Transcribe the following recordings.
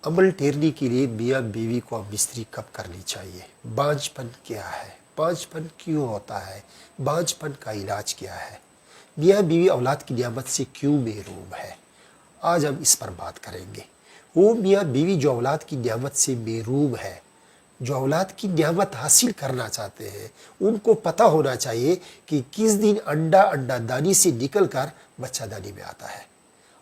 अमल ठहरने के लिए मियाँ बीवी को अब मिस्त्री कब करनी चाहिए? बांझपन क्या है? बांझपन क्यों होता है? बांझपन का इलाज क्या है? मियाँ बीवी औलाद की नियामत से क्यों महरूम है? आज हम इस पर बात करेंगे। वो मियाँ बीवी जो औलाद की नियामत से महरूम है, जो औलाद की नियामत हासिल करना चाहते हैं, उनको पता होना चाहिए कि किस दिन अंडा दानी से निकल कर बच्चा दानी में आता है।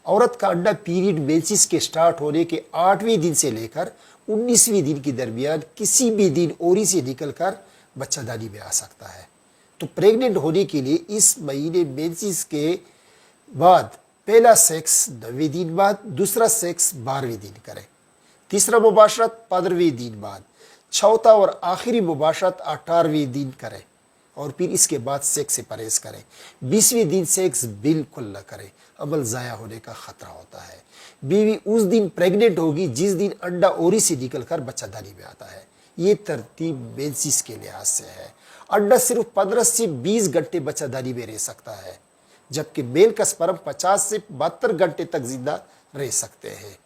औरत का अंडा पीरियड मेंसिस के स्टार्ट होने के 8वें दिन से लेकर 19वें दिन के दरमियान किसी भी दिन ओरी से निकलकर बच्चा दानी में आ सकता है। तो प्रेग्नेंट होने के लिए इस महीने मेंसिस के बाद पहला सेक्स 9वें दिन बाद, दूसरा सेक्स 12वें दिन करें, तीसरा मुबाशरत 15वें दिन बाद, चौथा और आखिरी मुबाशरत 18वें दिन करें और फिर इसके बाद सेक्स से परहेज करें। 20वें दिन सेक्स बिल्कुल न करें, अमल ज़ाया होने का ख़तरा होता है। बीवी उस दिन प्रेग्नेंट होगी जिस दिन अंडा ओरी से निकलकर बच्चा दानी में आता है। ये तरतीब मेंसिस के लिहाज से है। अंडा सिर्फ 15 से 20 घंटे बच्चा दानी में रह सकता है, जबकि मेल का स्पर्म 50 से 72 घंटे तक जिंदा रह सकते हैं।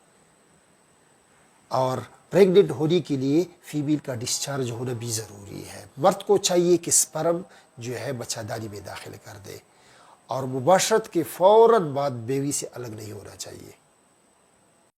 और प्रेग्नेंट होने के लिए फीमेल का डिस्चार्ज होना भी ज़रूरी है। मर्द को चाहिए कि स्पर्म जो है बच्चादानी में दाखिल कर दे और मुबाशरत के फ़ौरन बाद बेवी से अलग नहीं होना चाहिए।